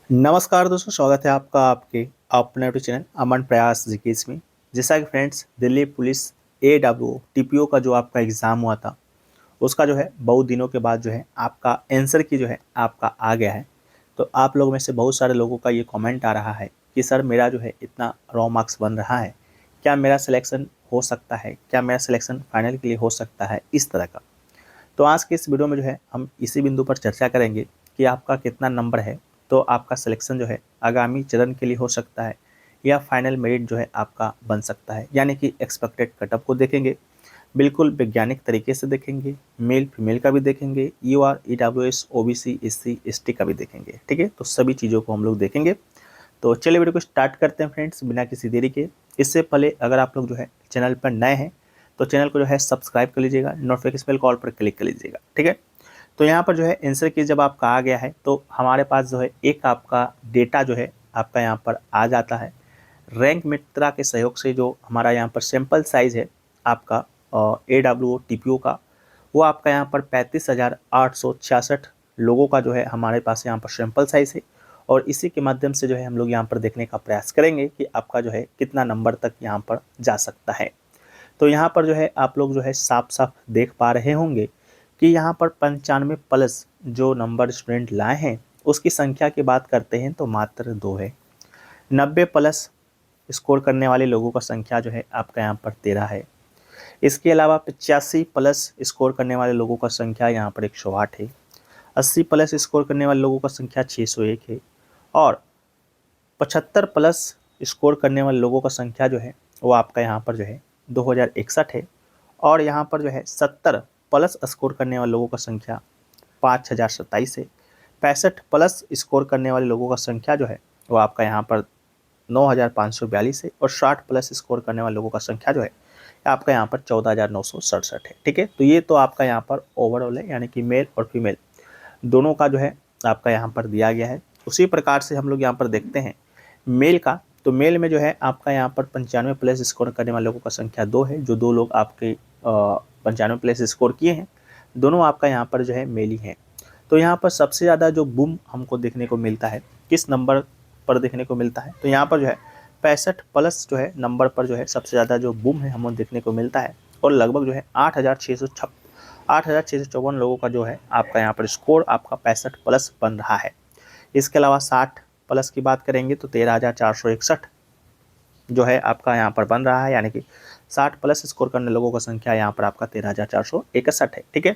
नमस्कार दोस्तों, स्वागत है आपका आपके अपने यूट्यूब चैनल अमन प्रयास जीकेस में। जैसा कि friends, Delhi police AWO TPO का जो आपका एग्ज़ाम हुआ था, उसका जो है बहुत दिनों के बाद जो है आपका आंसर की जो है आपका आ गया है। तो आप लोगों में से बहुत सारे लोगों का ये कमेंट आ रहा है कि सर मेरा जो है इतना रॉ मार्क्स बन रहा है, क्या मेरा सिलेक्शन हो सकता है, क्या मेरा सिलेक्शन फाइनल के लिए हो सकता है, इस तरह का। तो आज के इस वीडियो में जो है हम इसी बिंदु पर चर्चा करेंगे कि आपका कितना नंबर है तो आपका सिलेक्शन जो है आगामी चरण के लिए हो सकता है या फाइनल मेरिट जो है आपका बन सकता है, यानी कि एक्सपेक्टेड कटअप को देखेंगे। बिल्कुल वैज्ञानिक तरीके से देखेंगे, मेल फीमेल का भी देखेंगे, UR EWS OBC SC ST का भी देखेंगे। ठीक है, तो सभी चीज़ों को हम लोग देखेंगे। तो चलिए वीडियो को स्टार्ट करते हैं फ्रेंड्स, बिना किसी देरी के। इससे पहले अगर आप लोग जो है चैनल पर नए हैं तो चैनल को जो है सब्सक्राइब कर लीजिएगा, नोटिफिकेशन बेल कॉल पर क्लिक कर लीजिएगा। ठीक है, तो यहाँ पर जो है आंसर की जब आपका आ गया है तो हमारे पास जो है एक आपका डेटा जो है आपका यहाँ पर आ जाता है। रैंक मित्रा के सहयोग से जो हमारा यहाँ पर सैंपल साइज़ है आपका AWO TPO का, वो आपका यहाँ पर 35,866 लोगों का जो है हमारे पास यहाँ पर सैंपल साइज़ है। और इसी के माध्यम से जो है हम लोग यहाँ पर देखने का प्रयास करेंगे कि आपका जो है कितना नंबर तक यहाँ पर जा सकता है। तो यहाँ पर जो है आप लोग जो है साफ साफ देख पा रहे होंगे कि यहाँ पर 95 प्लस जो नंबर स्टूडेंट लाए हैं उसकी संख्या की बात करते हैं तो मात्र 2 है। 90 प्लस स्कोर करने वाले लोगों का संख्या जो है आपका यहाँ पर 13 है। इसके अलावा 85 प्लस स्कोर करने वाले लोगों का संख्या यहाँ पर 108 है। 80 प्लस स्कोर करने वाले लोगों का संख्या 601 है। और 75 प्लस स्कोर करने वाले लोगों का संख्या जो है वो आपका यहाँ पर जो है 2061 है। और यहाँ पर जो है 70 प्लस स्कोर करने वाले लोगों का संख्या 5027 है। 65 प्लस स्कोर करने वाले लोगों का संख्या जो है वो आपका यहाँ पर 9542 है। और 60 प्लस स्कोर करने वाले लोगों का संख्या जो है आपका यहाँ पर 14,967 है। ठीक है, तो ये तो आपका यहाँ पर ओवरऑल है, यानी कि मेल और फीमेल दोनों का जो है आपका यहाँ पर दिया गया है। उसी प्रकार से हम लोग यहाँ पर देखते हैं मेल का। तो मेल में जो है आपका यहाँ पर 95 प्लस स्कोर करने वाले लोगों का संख्या 2 है। जो 2 लोग आपके 95 प्लस स्कोर किए हैं, दोनों आपका यहाँ पर जो है मेल ही हैं। तो यहाँ पर सबसे ज़्यादा जो बूम हमको देखने को मिलता है किस नंबर पर देखने को मिलता है, तो यहाँ पर जो है 65 प्लस जो है नंबर पर जो है सबसे ज़्यादा जो बूम है हमको देखने को मिलता है। और लगभग जो है 8,654 लोगों का जो है आपका यहाँ पर स्कोर आपका 65 प्लस बन रहा है। इसके अलावा 60 प्लस की बात करेंगे तो 13,461 जो है आपका यहाँ पर बन रहा है, यानी कि 60 प्लस स्कोर करने लोगों का संख्या यहाँ पर आपका 13,461 है। ठीक है,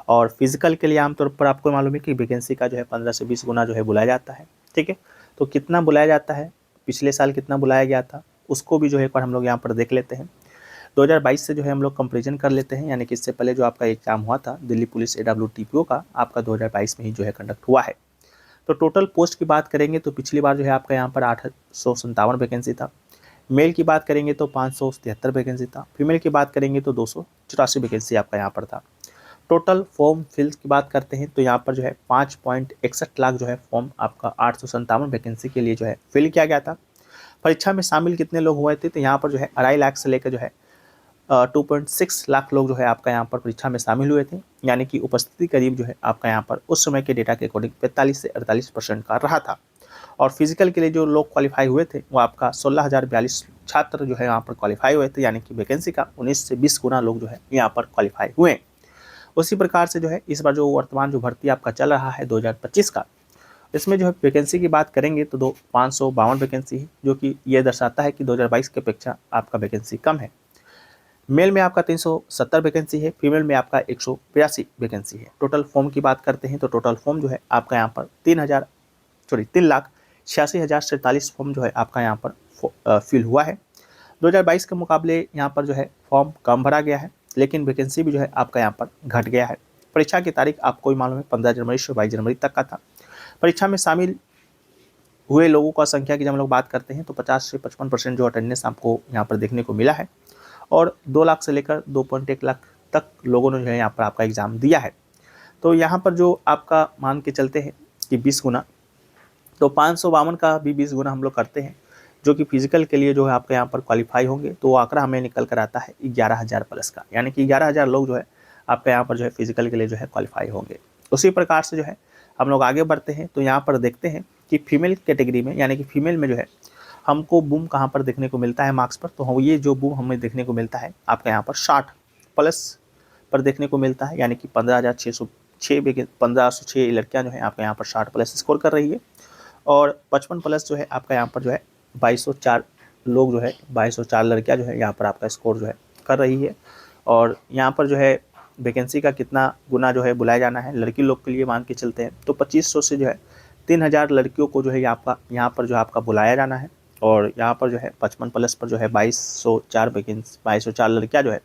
और फिजिकल के लिए आमतौर पर आपको मालूम है कि वैकेंसी का जो है 15 से 20 गुना जो है बुलाया जाता है। ठीक है, तो कितना बुलाया जाता है, पिछले साल कितना बुलाया गया था, उसको भी जो है एक बार हम लोग यहाँ पर देख लेते हैं। 2022 से जो है हम लोग कंपेरिजन कर लेते हैं, यानी कि इससे पहले जो आपका एग्जाम हुआ था दिल्ली पुलिस AWO TPO का, आपका 2022 में ही जो है कंडक्ट हुआ है। तो टोटल पोस्ट की बात करेंगे तो पिछली बार जो है आपका यहाँ पर 857 वैकेंसी था। मेल की बात करेंगे तो 573 वैकेंसी था। फीमेल की बात करेंगे तो 284 वैकेंसी आपका यहाँ पर था। टोटल फॉर्म फिल की बात करते हैं तो यहाँ पर जो है 5.61 लाख जो है फॉर्म आपका 857 वैकेंसी के लिए जो है फिल किया गया था। परीक्षा में शामिल कितने लोग हुए थे, तो यहाँ पर जो है 2.5 लाख से लेकर जो है 2.6 लाख लोग जो है आपका यहाँ पर परीक्षा में शामिल हुए थे, यानी कि उपस्थिति करीब जो है आपका यहाँ पर उस समय के डेटा के अकॉर्डिंग 45 से 48% का रहा था। और फिजिकल के लिए जो लोग क्वालिफाई हुए थे वो आपका 16,042 छात्र जो है यहाँ पर क्वालिफाई हुए थे, यानी कि वैकेंसी का 19 से 20 गुना लोग जो है यहाँ पर क्वालिफाई हुए। उसी प्रकार से जो है इस बार जो वर्तमान जो भर्ती आपका चल रहा है 2025 का, इसमें जो है वैकेंसी की बात करेंगे तो 552 वैकेंसी है, जो कि ये दर्शाता है कि 2022 की अपेक्षा आपका वैकेंसी कम है। मेल में आपका 370 वैकेंसी है, फीमेल में आपका 182 वैकेंसी है। टोटल फॉर्म की बात करते हैं तो टोटल फॉर्म जो है आपका यहाँ पर 3,86,047 फॉर्म जो है आपका यहाँ पर फिल हुआ है। 2022 के मुकाबले यहाँ पर जो है फॉर्म कम भरा गया है, लेकिन वैकेंसी भी जो है आपका यहाँ पर घट गया है। परीक्षा की तारीख आपको ही मालूम है 15 जनवरी से 22 जनवरी तक का था। परीक्षा में शामिल हुए लोगों का संख्या की जब हम लोग बात करते हैं तो 50 से 55% जो अटेंडेंस आपको यहाँ पर देखने को मिला है। और 2 लाख से लेकर 2.1 लाख तक लोगों ने जो है यहाँ पर आपका एग्ज़ाम दिया है। तो यहाँ पर जो आपका मान के चलते हैं कि 20 गुना, तो 552 का भी 20 गुना हम लोग करते हैं, जो कि फिजिकल के लिए जो है आपके यहाँ पर क्वालिफाई होंगे, तो वो आंकड़ा हमें निकल कर आता है 11,000 प्लस का, यानी कि 11,000 लोग जो है आपके यहाँ पर जो है फिजिकल के लिए जो है क्वालिफाई होंगे। उसी प्रकार से जो है हम लोग आगे बढ़ते हैं तो यहाँ पर देखते हैं कि फीमेल कैटेगरी में यानी कि फीमेल में जो है हमको बूम कहाँ पर देखने को मिलता है मार्क्स पर, तो हम ये जो बूम हमें देखने को मिलता है आपका यहाँ पर 60+ पर देखने को मिलता है, यानी कि 15,606 लड़कियाँ जो है आपका यहाँ पर 60+ स्कोर कर रही है और 55+ जो है आपका यहाँ पर जो है 2204 लोग जो है 2204 लड़कियाँ जो है यहाँ पर आपका स्कोर जो है कर रही है। और यहाँ पर जो है वैकेंसी का कितना गुना जो है बुलाया जाना है लड़की लोग के लिए मान के चलते हैं तो 2500 से जो है 3000 लड़कियों को जो है यहाँ पर जो आपका बुलाया जाना है। और यहाँ पर जो है 55+ पर जो है 2204 वैकेंसी 2204 लड़कियाँ जो है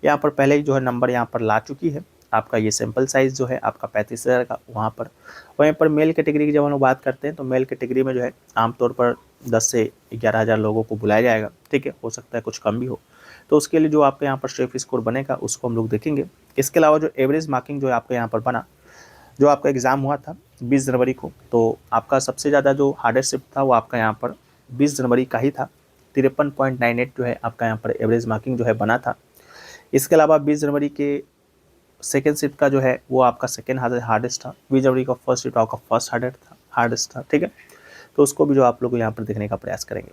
यहाँ पर पहले ही जो है नंबर यहाँ पर ला चुकी है। आपका ये सैंपल साइज़ जो है आपका 35,000 का वहाँ पर। वहीं पर मेल कैटेगरी की जब हम लोग बात करते हैं तो मेल कैटेगरी में जो है आमतौर पर 10 से 11,000 लोगों को बुलाया जाएगा, ठीक है, हो सकता है कुछ कम भी हो, तो उसके लिए जो आपका यहाँ पर सेफ स्कोर बनेगा उसको हम लोग देखेंगे। इसके अलावा जो एवरेज मार्किंग जो आपका यहाँ पर बना, जो आपका एग्ज़ाम हुआ था 20 जनवरी को, तो आपका सबसे ज़्यादा जो हार्डेस्ट शिफ्ट था वो आपका यहाँ पर 20 जनवरी का ही था। 53.98 जो है आपका यहाँ पर एवरेज मार्किंग जो है बना था। इसके अलावा 20 जनवरी के सेकेंड शिफ्ट का जो है वो आपका सेकेंड हार्डेस्ट था। 20 जनवरी का फर्स्ट शिफ्ट आपका फर्स्ट हार्डेस्ट था, ठीक है, तो उसको भी जो आप लोग यहाँ पर देखने का प्रयास करेंगे।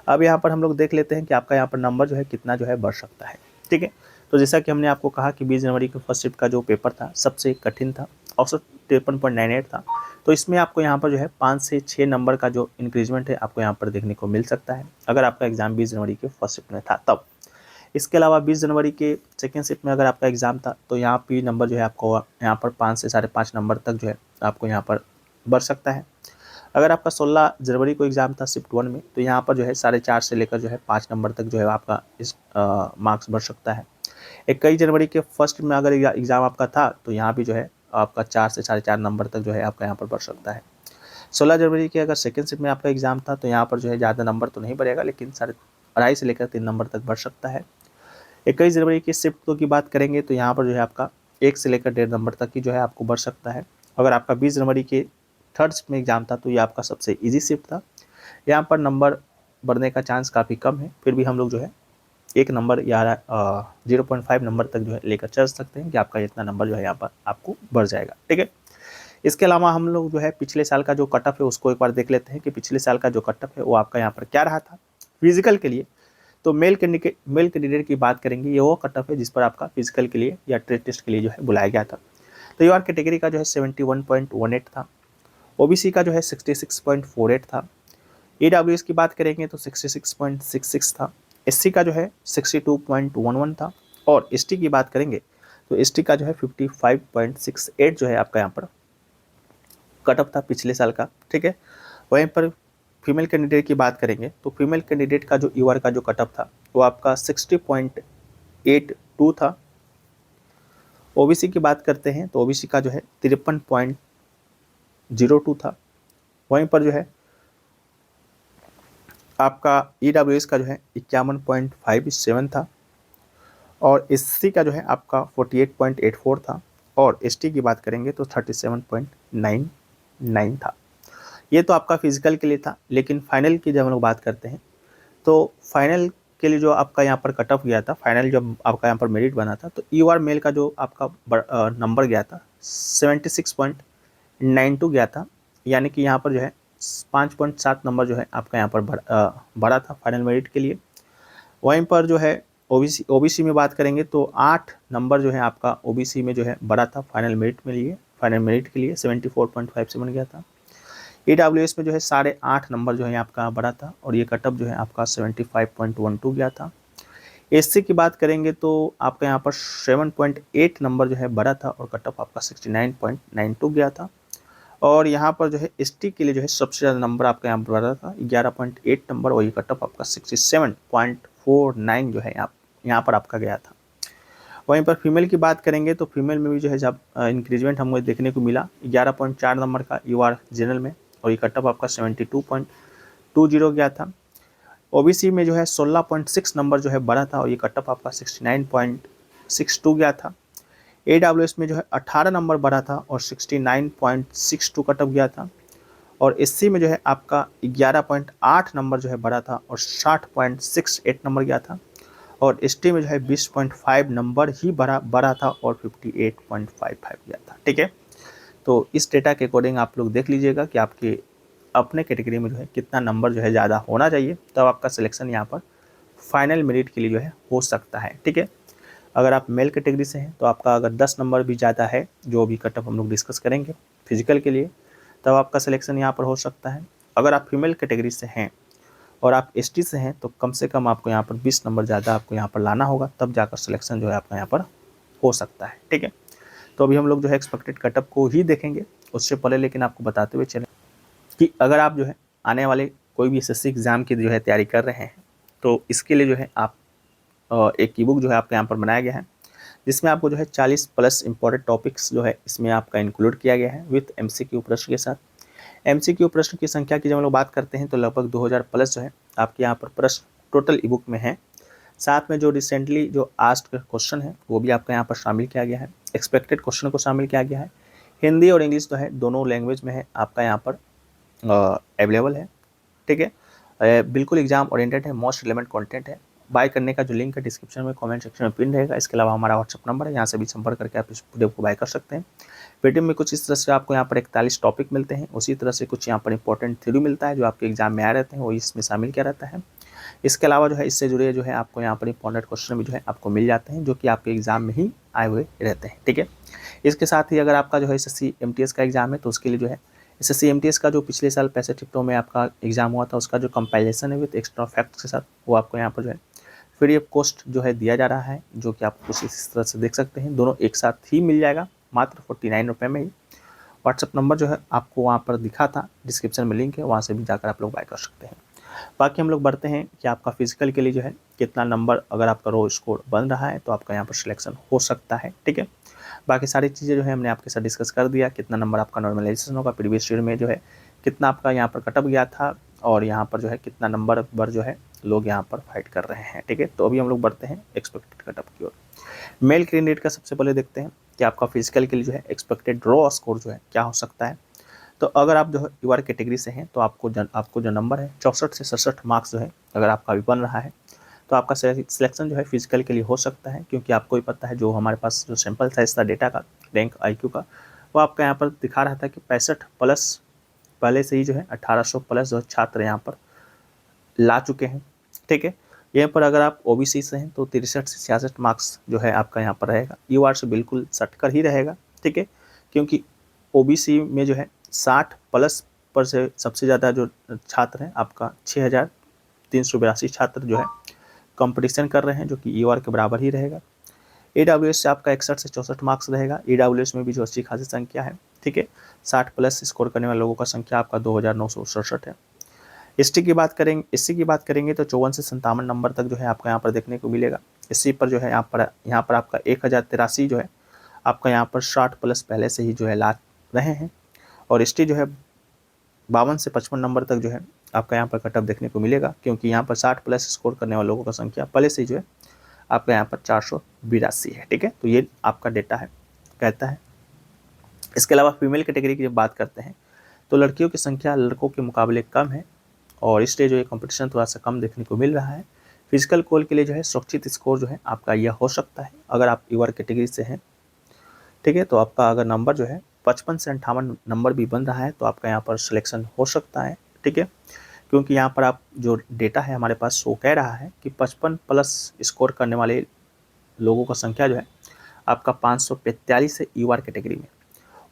अब यहाँ पर हम लोग देख लेते हैं कि आपका यहाँ पर नंबर जो है कितना जो है बढ़ सकता है, ठीक है। तो जैसा कि हमने आपको कहा कि 20 जनवरी के फर्स्ट शिफ्ट का जो पेपर था सबसे कठिन था, औसत 53.98 था, तो इसमें आपको यहाँ पर जो है 5 से 6 नंबर का जो इंक्रीजमेंट है आपको यहाँ पर देखने को मिल सकता है अगर आपका एग्जाम 20 जनवरी के फर्स्ट शिफ्ट में था तब। इसके अलावा 20 जनवरी के सेकेंड शिफ्ट में अगर आपका एग्जाम था तो यहाँ पे नंबर जो है आपको यहाँ पर 5 से 5.5 नंबर तक जो है आपको यहाँ पर बढ़ सकता है। अगर आपका 16 जनवरी को एग्ज़ाम था शिफ्ट 1 में तो यहाँ पर जो है 4.5 से लेकर जो है 5 नंबर तक जो है आपका इस मार्क्स बढ़ सकता है। 21 जनवरी के फर्स्ट में अगर एग्ज़ाम आपका था तो यहाँ भी जो है आपका 4 से 4.5 नंबर तक जो है आपका यहाँ पर बढ़ सकता है। 16 जनवरी के अगर सेकेंड शिफ्ट में आपका एग्ज़ाम था तो यहाँ पर जो है ज़्यादा नंबर तो नहीं बढ़ेगा, लेकिन 2.5 से लेकर 3 नंबर तक बढ़ सकता है। 21 जनवरी की शिफ्ट 2 की बात करेंगे तो यहाँ पर जो है आपका 1 से लेकर 1.5 नंबर तक की जो है आपको बढ़ सकता है। अगर आपका 20 जनवरी के थर्ड शिफ्ट में एग्ज़ाम था तो ये आपका सबसे ईजी शिफ्ट था, यहाँ पर नंबर बढ़ने का चांस काफ़ी कम है, फिर भी हम लोग जो है 1 नंबर या 0.5 नंबर तक जो है लेकर चल सकते हैं कि आपका इतना नंबर जो है यहाँ पर आपको बढ़ जाएगा, ठीक है। इसके अलावा हम लोग जो है पिछले साल का जो कट ऑफ है उसको एक बार देख लेते हैं कि पिछले साल का जो कट ऑफ है वो आपका यहाँ पर क्या रहा था फिजिकल के लिए। तो मेल कैंडिडेट की बात करेंगे, ये वो कट ऑफ है जिस पर आपका फिजिकल के लिए या ट्रेड टेस्ट के लिए जो है बुलाया गया था। तो यूआर कैटेगरी का जो है 71.18 था, ओबीसी का जो है 66.48 था, ईडब्ल्यूएस की बात करेंगे तो 66.66 था, एससी का जो है 62.11 था और एसटी की बात करेंगे तो एसटी का जो है 55.68 जो है आपका यहाँ पर कट ऑफ था पिछले साल का, ठीक है। वहीं पर फीमेल कैंडिडेट की बात करेंगे तो फीमेल कैंडिडेट का जो यूआर का जो कट ऑफ था वो आपका 60.82 था। ओबीसी की बात करते हैं तो ओबीसी का जो है 53.02 था। वहीं पर जो है आपका ईडब्ल्यूएस का जो है 51.57 था और एससी का जो है आपका 48.84 था और एसटी की बात करेंगे तो 37.99 था। ये तो आपका फिजिकल के लिए था, लेकिन फाइनल की जब हम लोग बात करते हैं तो फाइनल के लिए जो आपका यहाँ पर कट ऑफ गया था, फाइनल जब आपका यहाँ पर मेरिट बना था तो यूआर मेल का जो आपका नंबर गया था 76.92 गया था, यानी कि यहाँ पर जो है 5.7 नंबर जो है आपका यहाँ पर बढ़ा था फाइनल मेरिट के लिए। वहीं पर जो है ओबीसी में बात करेंगे तो 8 नंबर जो है आपका ओबीसी में जो है बढ़ा था फाइनल मेरिट के लिए 74.57 गया था। ईडब्ल्यूएस में जो है 8.5 नंबर जो है आपका बढ़ा था और ये कटअप जो है आपका 75.12 गया था। एससी की बात करेंगे तो आपका यहाँ पर 7.8 नंबर जो है बढ़ा था और कटअप आपका 69.92 गया था। और यहाँ पर जो है एसटी के लिए जो है सबसे ज़्यादा नंबर आपका यहाँ पर बढ़ा था 11.8 नंबर और ये कटअप आपका 67.49 जो है यहाँ पर आपका गया था। वहीं पर फीमेल की बात करेंगे तो फीमेल में भी जो है जब इंक्रीजमेंट हमको देखने को मिला 11.4 नंबर का यूआर जनरल में और ये कटअप आपका 72.20 गया था। ओबीसी में जो है 16.6 नंबर जो है बढ़ा था और ये कटअप आपका 69.62 गया था। ईडब्ल्यूएस में जो है 18 नंबर बढ़ा था और 69.62 कटअप गया था और एससी में जो है आपका 11.8 नंबर जो है बढ़ा था और 60.68 नंबर गया था और एसटी में जो है 20.5 नंबर ही बढ़ा था और 58.55 गया था, ठीक है। तो इस डेटा के अकॉर्डिंग आप लोग देख लीजिएगा कि आपके अपने कैटेगरी में जो है कितना नंबर जो है ज़्यादा होना चाहिए, तब आपका सिलेक्शन यहाँ पर फाइनल मेरिट के लिए जो है हो सकता है। ठीक है, अगर आप मेल कैटेगरी से हैं तो आपका अगर 10 नंबर भी ज़्यादा है, जो भी कट ऑफ हम लोग डिस्कस करेंगे फिजिकल के लिए, तब आपका सिलेक्शन यहाँ पर हो सकता है। अगर आप फीमेल कैटेगरी से हैं और आप एसटी से हैं तो कम से कम आपको यहाँ पर 20 नंबर ज़्यादा आपको यहाँ पर लाना होगा, तब जाकर सिलेक्शन जो है आपका यहाँ पर हो सकता है। ठीक है, तो अभी हम लोग जो है एक्सपेक्टेड कटअप को ही देखेंगे, उससे पहले लेकिन आपको बताते हुए चलें कि अगर आप जो है आने वाले कोई भी एसएससी एग्ज़ाम की जो है तैयारी कर रहे हैं, तो इसके लिए जो है आप एक ई बुक जो है आपके यहाँ पर बनाया गया है, जिसमें आपको जो है 40 प्लस इंपॉर्टेंट टॉपिक्स जो है इसमें आपका इंक्लूड किया गया है विथ एमसीक्यू प्रश्न के साथ। एमसीक्यू प्रश्न की संख्या की जब हम लोग बात करते हैं तो लगभग 2000 प्लस जो है आपके यहाँ पर प्रश्न टोटल ई बुक में है। साथ में जो रिसेंटली जो आस्क्ड क्वेश्चन है वो भी आपका यहाँ पर शामिल किया गया है, एक्सपेक्टेड क्वेश्चन को शामिल किया गया है। हिंदी और इंग्लिश जो है दोनों लैंग्वेज में है आपका यहाँ पर अवेलेबल है। ठीक है, बिल्कुल एग्जाम ओरिएंटेड है, मोस्ट रिलेवेंट कंटेंट है। बाय करने का जो लिंक है डिस्क्रिप्शन में कमेंट सेक्शन में पिन रहेगा। इसके अलावा हमारा व्हाट्सअप नंबर है, यहाँ से भी संपर्क करके आप इस पीडीएफ को बाय कर सकते हैं। पीडीएफ में कुछ इस तरह से आपको यहाँ पर 41 टॉपिक मिलते हैं, उसी तरह से कुछ यहाँ पर इंपॉर्टेंट थ्योरी मिलता है जो आपके एग्जाम में आ रहते हैं, वो इसमें शामिल किया रहता है। इसके अलावा जो है इससे जुड़े जो है आपको यहाँ पर इंपॉर्टेंट क्वेश्चन भी जो है आपको मिल जाते हैं, जो कि आपके एग्जाम में ही आए हुए रहते हैं। ठीक है, इसके साथ ही अगर आपका जो है एसएससी एमटीएस का एग्जाम है तो उसके लिए जो है एसएससी एमटीएस का जो पिछले साल 65 शिफ्टों में आपका एग्जाम हुआ था, उसका जो कंपाइलेशन है विद एक्स्ट्रा फैक्ट्स के साथ, वो आपको यहाँ पर जो है फ्री ऑफ कॉस्ट जो है दिया जा रहा है, जो कि आप कुछ इस तरह से देख सकते हैं। दोनों एक साथ ही मिल जाएगा मात्र 49 रुपये में ही। व्हाट्सअप नंबर जो है आपको वहाँ पर दिखा था, डिस्क्रिप्शन में लिंक है, वहाँ से भी जाकर आप लोग बाय कर सकते हैं। बाकी हम लोग बढ़ते हैं कि आपका फिजिकल के लिए जो है कितना नंबर अगर आपका रो स्कोर बन रहा है तो आपका यहाँ पर सिलेक्शन हो सकता है। ठीक है, बाकी सारी चीज़ें जो है हमने आपके साथ डिस्कस कर दिया, कितना नंबर आपका नॉर्मलाइजेशन होगा, प्रीवियस ईयर में जो है कितना आपका यहाँ पर कटअप गया था, और यहाँ पर जो है कितना नंबर पर जो है लोग यहाँ पर फाइट कर रहे हैं। ठीक है, तो अभी हम लोग बढ़ते हैं एक्सपेक्टेड कटअप की ओर। मेल कैंडिडेट का सबसे पहले देखते हैं कि आपका फिजिकल के लिए जो है एक्सपेक्टेड रो स्कोर जो है क्या हो सकता है। तो अगर आप जो है यूआर कैटेगरी से हैं तो आपको जो नंबर है 64 से 67 मार्क्स जो है अगर आपका भी बन रहा है तो आपका सिलेक्शन जो है फिजिकल के लिए हो सकता है, क्योंकि आपको ही पता है जो हमारे पास जो सैंपल साइज था डेटा का रैंक आईक्यू का, वो आपका यहाँ पर दिखा रहा था कि 65 प्लस पहले से ही जो है 1800 प्लस जो छात्र यहाँ पर ला चुके हैं। ठीक है, यहाँ पर अगर आप ओबीसी से हैं तो 63 से 66 मार्क्स जो है आपका यहाँ पर रहेगा, यूआर से बिल्कुल सटकर ही रहेगा। ठीक है, क्योंकि ओबीसी में जो है 60 प्लस पर से सबसे ज़्यादा जो छात्र हैं आपका 6382 छात्र जो है कंपटीशन कर रहे हैं, जो कि ईआर के बराबर ही रहेगा। ईडब्ल्यूएस से आपका 61 से 64 मार्क्स रहेगा, ईडब्ल्यूएस में भी जो अच्छी खासी संख्या है। ठीक है, 60 प्लस स्कोर करने वाले लोगों का संख्या आपका 2967 है। एसटी की बात करेंगे, एससी की बात करेंगे तो 54 से 57 नंबर तक जो है आपका यहाँ पर देखने को मिलेगा। एससी पर जो है यहाँ पर आपका 1083 जो है आपका यहाँ पर 60 प्लस पहले से ही जो है ला रहे हैं, और एसटी जो है 52 से 55 नंबर तक जो है आपका यहाँ पर कटअप देखने को मिलेगा, क्योंकि यहाँ पर 60 प्लस स्कोर करने वाले लोगों का संख्या पहले से ही जो है आपका यहाँ पर 482 है। ठीक है, तो ये आपका डेटा है कहता है। इसके अलावा फीमेल कैटेगरी की जब बात करते हैं तो लड़कियों की संख्या लड़कों के मुकाबले कम है, और इसलिए जो ये कंपटीशन थोड़ा सा कम देखने को मिल रहा है। फिजिकल कोल के लिए जो है सुरक्षित स्कोर जो है आपका यह हो सकता है अगर आप यूआर कैटेगरी से हैं। ठीक है, तो आपका अगर नंबर जो है 55 से 58 नंबर भी बन रहा है तो आपका यहाँ पर सिलेक्शन हो सकता है। ठीक है, क्योंकि यहाँ पर आप जो डेटा है हमारे पास वो कह रहा है कि 55 प्लस स्कोर करने वाले लोगों का संख्या जो है आपका 545 है यूआर कैटेगरी में।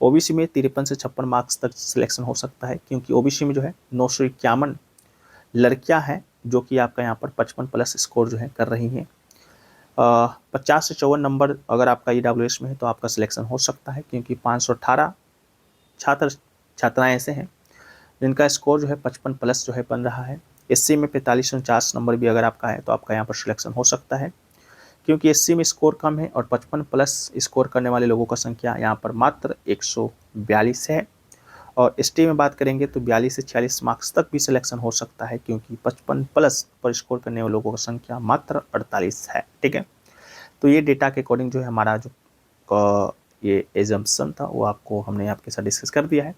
ओबीसी में 53 से 56 मार्क्स तक सिलेक्शन हो सकता है, क्योंकि ओबीसी में जो है 951 लड़कियां हैं जो कि आपका यहाँ पर 55 प्लस स्कोर जो है कर रही हैं। 50 से 54 नंबर अगर आपका ईडब्ल्यूएस में है तो आपका सिलेक्शन हो सकता है, क्योंकि 518 छात्राएं ऐसे हैं जिनका स्कोर जो है 55 प्लस जो है बन रहा है। एससी में 45 से 49 नंबर भी अगर आपका है तो आपका यहाँ पर सिलेक्शन हो सकता है, क्योंकि एससी में स्कोर कम है और 55 प्लस स्कोर करने वाले लोगों का संख्या यहाँ पर मात्र 142 है। और एसटी में बात करेंगे तो 42 से 46 मार्क्स तक भी सिलेक्शन हो सकता है, क्योंकि 55 प्लस पर स्कोर करने वाले लोगों की संख्या मात्र 48 है। ठीक है, तो ये डेटा के अकॉर्डिंग जो है हमारा जो ये एजम्पशन था वो आपको हमने आपके साथ डिस्कस कर दिया है।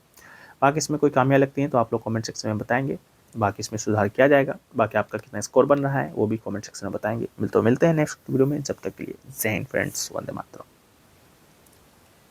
बाकी इसमें कोई खामियां लगती हैं तो आप लोग कमेंट सेक्शन में बताएंगे, बाकी इसमें सुधार किया जाएगा। बाकी आपका कितना स्कोर बन रहा है वो भी कमेंट सेक्शन में बताएंगे। मिलते हैं नेक्स्ट वीडियो में, जब तक के लिए जय हिंद फ्रेंड्स, वंदे मातरम।